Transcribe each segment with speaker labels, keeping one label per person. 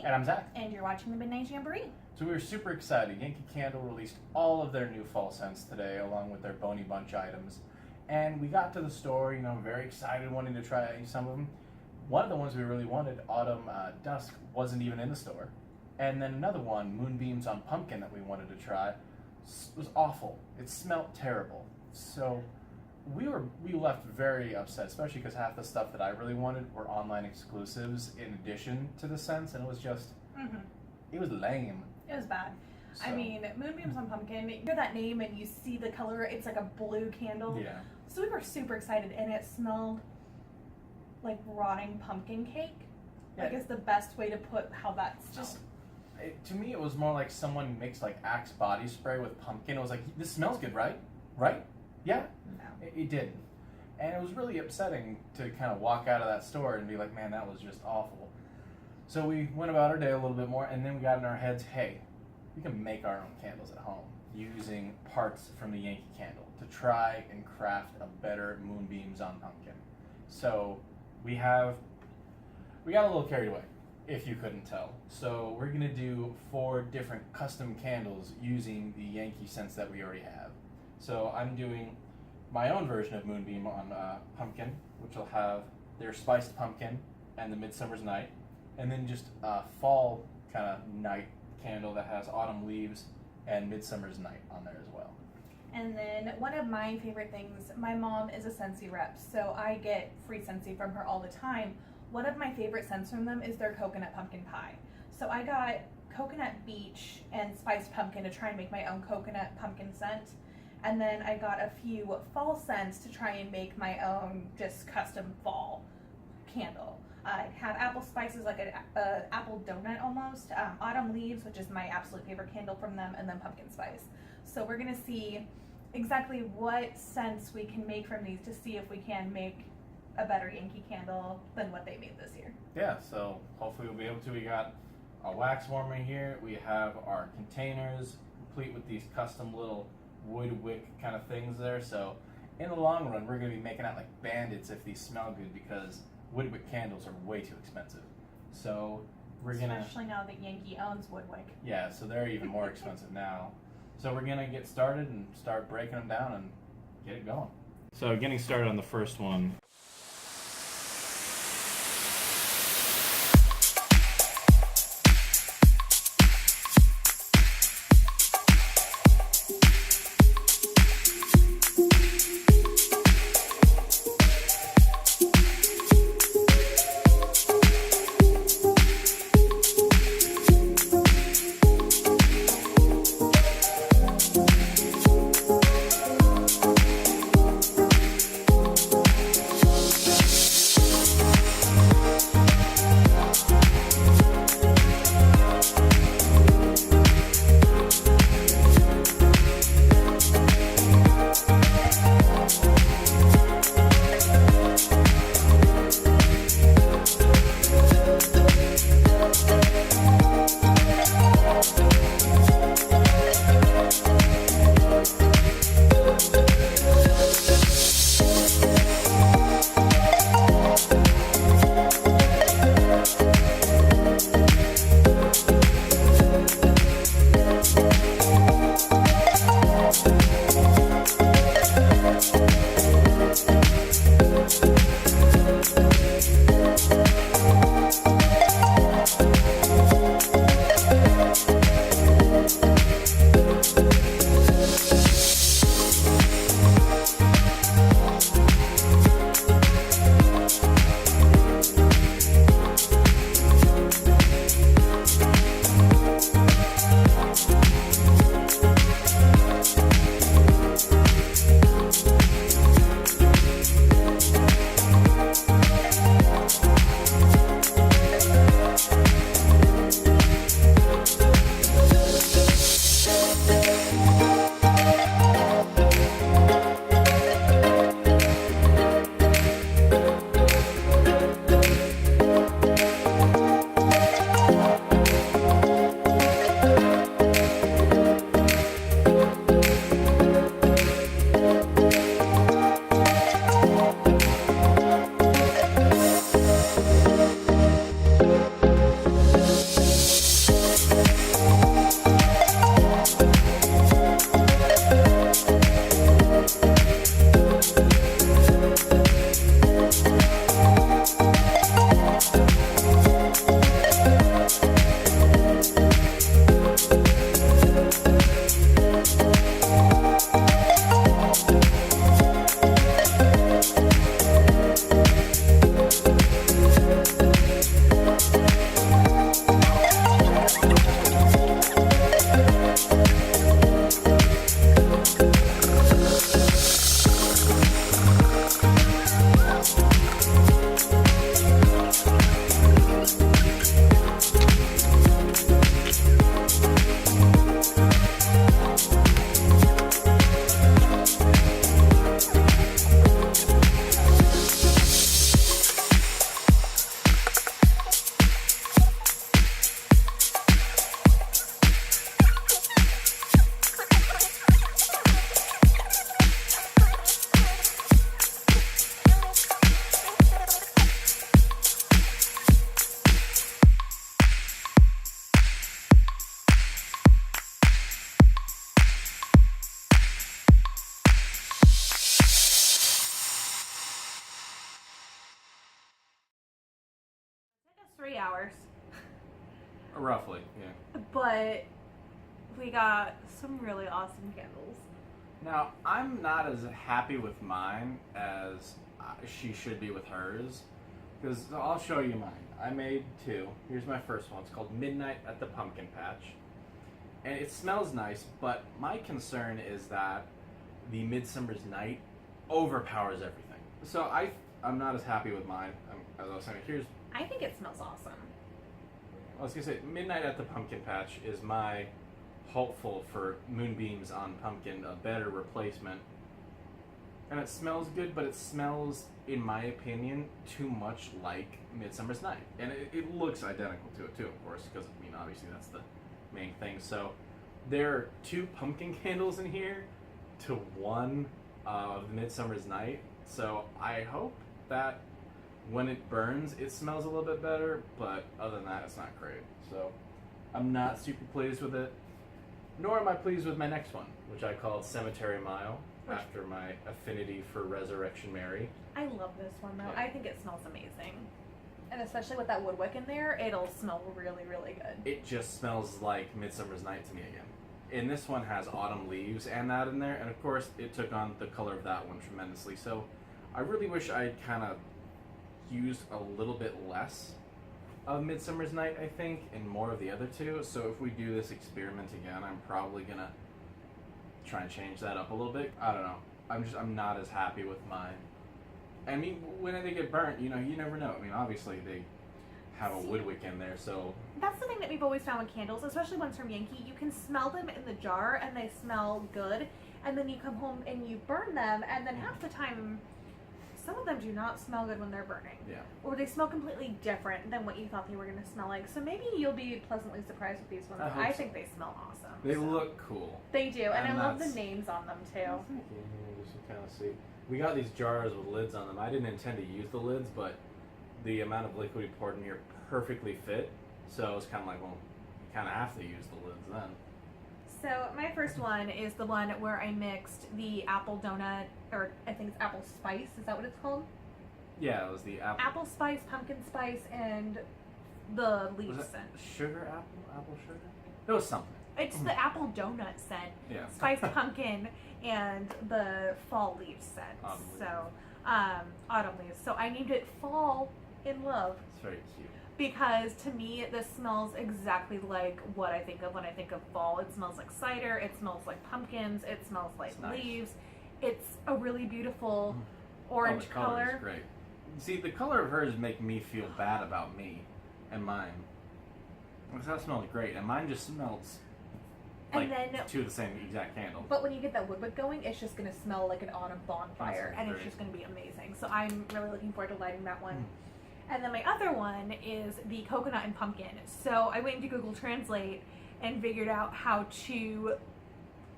Speaker 1: Amy.
Speaker 2: And I'm Zach.
Speaker 1: And you're watching the Midnight Jamboree.
Speaker 2: So we were super excited. Yankee Candle released all of their new fall scents today, along with their Boney Bunch items. And we got to the store, very excited, wanting to try some of them. One of the ones we really wanted, Autumn Dusk, wasn't even in the store. And then another one, Moonbeams on Pumpkin, that we wanted to try, was awful. It smelled terrible. So we left very upset, especially because half the stuff that I really wanted were online exclusives in addition to the scents, and it was just, it was lame.
Speaker 1: It was bad.
Speaker 2: So,
Speaker 1: I mean, Moonbeams on Pumpkin, you hear that name and you see the color, it's like a blue candle.
Speaker 2: yeah.
Speaker 1: So we were super excited, and it smelled like rotting pumpkin cake.
Speaker 2: Yeah.
Speaker 1: Like, it's the best way to put how that smelled.
Speaker 2: To me, it was more like someone mixed like Axe body spray with pumpkin. It was like, this smells good, right? Right? Yeah?
Speaker 1: No.
Speaker 2: It didn't. And it was really upsetting to kind of walk out of that store and be like, man, that was just awful. So we went about our day a little bit more, and then we got in our heads, hey, we can make our own candles at home using parts from the Yankee Candle to try and craft a better Moonbeams on Pumpkin. So we got a little carried away, if you couldn't tell. So we're going to do 4 different custom candles using the Yankee scents that we already have. So I'm doing my own version of Moonbeam on Pumpkin, which will have their Spiced Pumpkin and the Midsummer's Night, and then just a fall kind of night candle that has Autumn Leaves and Midsummer's Night on there as well.
Speaker 1: And then one of my favorite things, my mom is a Scentsy rep, so I get free Scentsy from her all the time. One of my favorite scents from them is their coconut pumpkin pie. So I got coconut beach and spiced pumpkin to try and make my own coconut pumpkin scent. And then I got a few fall scents to try and make my own just custom fall candle. I have apple spices, like an apple donut almost, autumn leaves, which is my absolute favorite candle from them, and then pumpkin spice. So we're gonna see exactly what scents we can make from these to see if we can make a better Yankee Candle than what they made this year.
Speaker 2: Yeah, so hopefully we'll be able to. We got a wax warmer here. We have our containers complete with these custom little wood wick kind of things there. So in the long run, we're gonna be making out like bandits if these smell good, because wood wick candles are way too expensive. So we're gonna,
Speaker 1: especially now that Yankee owns Woodwick.
Speaker 2: yeah, so they're even more expensive now. So we're gonna get started and start breaking them down and get it going. So getting started on the first one. Roughly, yeah.
Speaker 1: But we got some really awesome candles.
Speaker 2: Now, I'm not as happy with mine as she should be with hers, because I'll show you mine. I made two. Here's my first one. It's called Midnight at the Pumpkin Patch. And it smells nice, but my concern is that the Midsummer's Night overpowers everything. So I'm not as happy with mine. As I was saying,
Speaker 1: I think it smells awesome.
Speaker 2: I was going to say, Midnight at the Pumpkin Patch is my hopeful for Moonbeams on Pumpkin, a better replacement. And it smells good, but it smells, in my opinion, too much like Midsummer's Night. And it looks identical to it too, of course, because, I mean, obviously that's the main thing. So there are 2 pumpkin candles in here to 1 of the Midsummer's Night. So I hope that when it burns, it smells a little bit better, but other than that, it's not great. So I'm not super pleased with it. Nor am I pleased with my next one, which I called Cemetery Mile, after my affinity for Resurrection Mary.
Speaker 1: I love this one, though.
Speaker 2: Yeah.
Speaker 1: I think it smells amazing. And especially with that woodwick in there, it'll smell really, really good.
Speaker 2: It just smells like Midsummer's Night to me again. And this one has autumn leaves and that in there, and of course it took on the color of that one tremendously. So I really wish I'd kind of used a little bit less of Midsummer's Night, I think, and more of the other 2. So if we do this experiment again, I'm probably gonna try and change that up a little bit. I don't know. I'm not as happy with mine. I mean, when they get burnt, you know, you never know. I mean, obviously they have a woodwick in there, so
Speaker 1: That's the thing that we've always found with candles, especially ones from Yankee. You can smell them in the jar and they smell good, and then you come home and you burn them, and then half the time, some of them do not smell good when they're burning.
Speaker 2: yeah.
Speaker 1: Or they smell completely different than what you thought they were going to smell like. So maybe you'll be pleasantly surprised with these ones. I think they smell awesome.
Speaker 2: They
Speaker 1: so.
Speaker 2: look cool.
Speaker 1: They do, and I love the
Speaker 2: that's-
Speaker 1: names on them too.
Speaker 2: Yeah, just to kind of see. We got these jars with lids on them. I didn't intend to use the lids, but the amount of liquid we poured in here perfectly fit. So it's kind of like, well, you kind of have to use the lids then.
Speaker 1: So my first one is the one where I mixed the apple donut, or I think it's apple spice. Is that what it's called?
Speaker 2: Yeah, it was the apple.
Speaker 1: Apple spice, pumpkin spice, and the leaf
Speaker 2: Was it
Speaker 1: scent.
Speaker 2: sugar apple? Apple sugar? It was something.
Speaker 1: It's the apple donut scent,
Speaker 2: Yeah.
Speaker 1: spiced pumpkin, and the fall leaf scent.
Speaker 2: Autumn leaves.
Speaker 1: So, autumn leaves. So I named it Fall in Love
Speaker 2: It's very cute.
Speaker 1: because to me this smells exactly like what I think of when I think of fall. It smells like cider. It smells like pumpkins. It smells like
Speaker 2: It's nice.
Speaker 1: leaves. It's a really beautiful
Speaker 2: Oh,
Speaker 1: orange
Speaker 2: the color
Speaker 1: color.
Speaker 2: is great. See, the color of hers make me feel bad about me and mine. Because that smells great, and mine just smells like
Speaker 1: And then
Speaker 2: 2 of the same exact candle.
Speaker 1: But when you get that woodwick going, it's just going to smell like an autumn bonfire,
Speaker 2: That's
Speaker 1: and it's
Speaker 2: great.
Speaker 1: just going to be amazing. So I'm really looking forward to lighting that one. And then my other one is the coconut and pumpkin. So I went into Google Translate and figured out how to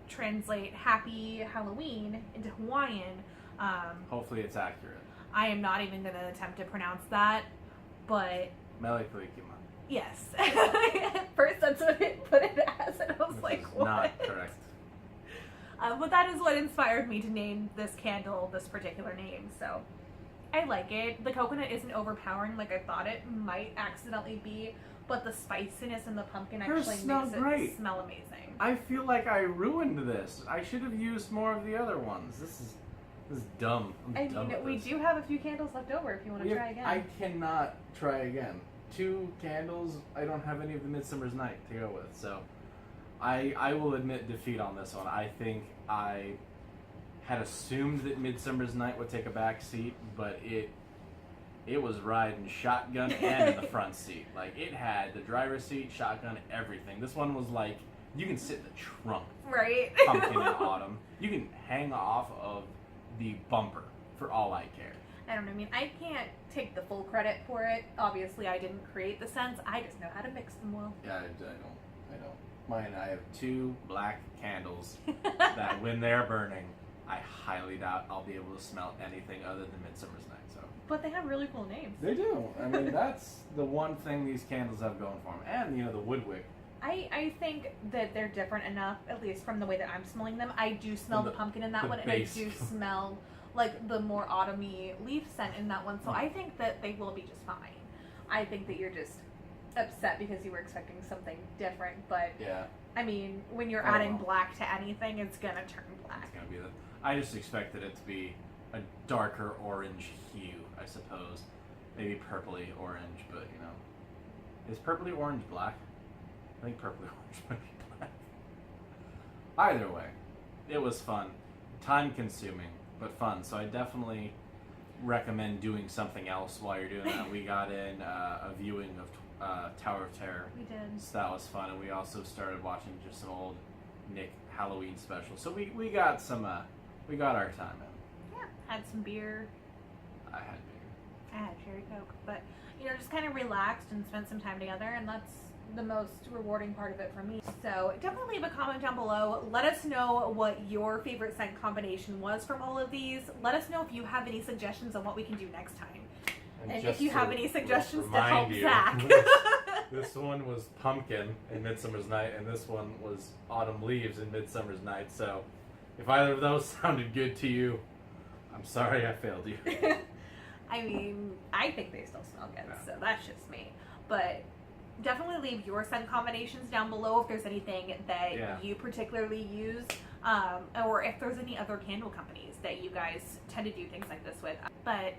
Speaker 1: translate Happy Halloween into Hawaiian.
Speaker 2: Hopefully it's accurate.
Speaker 1: I am not even going to attempt to pronounce that, but
Speaker 2: Mele Kuikima.
Speaker 1: yes. At first that's what it put it as, and I was
Speaker 2: Which
Speaker 1: like,
Speaker 2: is
Speaker 1: what?
Speaker 2: not correct.
Speaker 1: But that is what inspired me to name this candle this particular name. So I like it. The coconut isn't overpowering like I thought it might accidentally be, but the spiciness in the pumpkin
Speaker 2: Hers
Speaker 1: actually
Speaker 2: smell
Speaker 1: makes
Speaker 2: great.
Speaker 1: it smell amazing.
Speaker 2: I feel like I ruined this. I should have used more of the other ones. This is dumb.
Speaker 1: I
Speaker 2: I'm done
Speaker 1: mean,
Speaker 2: with
Speaker 1: we
Speaker 2: this.
Speaker 1: do have a few candles left over if you want to try again.
Speaker 2: I cannot try again. 2 candles. I don't have any of the Midsummer's Night to go with, so I will admit defeat on this one. I think I had assumed that Midsummer's Night would take a back seat, but it was riding shotgun and in the front seat. Like, it had the driver's seat, shotgun, everything. This one was like, you can sit in the trunk.
Speaker 1: Right?
Speaker 2: Pumpkin in autumn. You can hang off of the bumper for all I care.
Speaker 1: I don't know. I mean, I can't take the full credit for it. Obviously, I didn't create the scents. I just know how to mix them well.
Speaker 2: Yeah, I don't. Mine, I have 2 black candles that when they're burning, I highly doubt I'll be able to smell anything other than Midsummer's Night. So
Speaker 1: But they have really cool names.
Speaker 2: they do. I mean, that's the one thing these candles have going for them. And, the woodwick.
Speaker 1: I think that they're different enough, at least from the way that I'm smelling them. I do smell
Speaker 2: From
Speaker 1: the pumpkin in that
Speaker 2: the
Speaker 1: one, and I
Speaker 2: base.
Speaker 1: do smell like the more autumny leaf scent in that one. So I think that they will be just fine. I think that you're just upset because you were expecting something different, but
Speaker 2: Yeah.
Speaker 1: I mean, when you're
Speaker 2: I don't
Speaker 1: adding
Speaker 2: know.
Speaker 1: black to anything, it's gonna turn black.
Speaker 2: It's gonna be I just expected it to be a darker orange hue, I suppose. Maybe purpley orange, but you know. Is purpley orange black? I think purpley orange might be black. Either way, it was fun. Time consuming, but fun. So I definitely recommend doing something else while you're doing that. We got in a viewing of Tower of Terror.
Speaker 1: We did.
Speaker 2: So that was fun, and we also started watching just some old Nick Halloween specials. So we got some we got our time in.
Speaker 1: Yeah, had some beer.
Speaker 2: I had beer.
Speaker 1: I had cherry coke, but you know, just kind of relaxed and spent some time together, and that's the most rewarding part of it for me. So definitely leave a comment down below. Let us know what your favorite scent combination was from all of these. Let us know if you have any suggestions on what we can do next time. And if you have any suggestions to help Zach.
Speaker 2: This one was pumpkin in Midsummer's Night, and this one was autumn leaves in Midsummer's Night. So if either of those sounded good to you, I'm sorry I failed you.
Speaker 1: I mean, I think they still smell good,
Speaker 2: Yeah.
Speaker 1: so that's just me. But definitely leave your scent combinations down below if there's anything that you particularly use, or if there's any other candle companies that you guys tend to do things like this with. But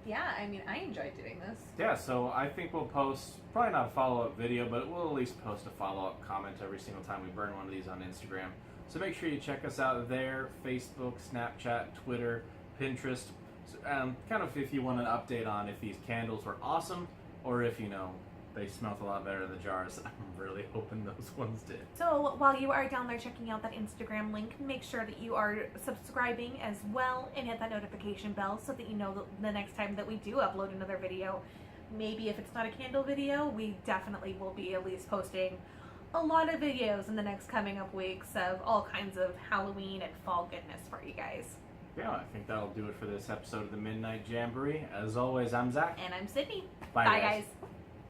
Speaker 1: yeah, I mean, I enjoyed doing this.
Speaker 2: Yeah, so I think we'll post, probably not a follow-up video, but we'll at least post a follow-up comment every single time we burn one of these on Instagram. So make sure you check us out there, Facebook, Snapchat, Twitter, Pinterest. Kind of if you want an update on if these candles were awesome, or if, you know, they smelled a lot better in the jars. I'm really hoping those ones did.
Speaker 1: So while you are down there checking out that Instagram link, make sure that you are subscribing as well and hit that notification bell so that you know the next time that we do upload another video. Maybe if it's not a candle video, we definitely will be at least posting a lot of videos in the next coming up weeks of all kinds of Halloween and fall goodness for you guys.
Speaker 2: Yeah, I think that'll do it for this episode of the Midnight Jamboree. As always, I'm Zach.
Speaker 1: And I'm Sydney.
Speaker 2: Bye,
Speaker 1: Bye
Speaker 2: guys.
Speaker 1: guys.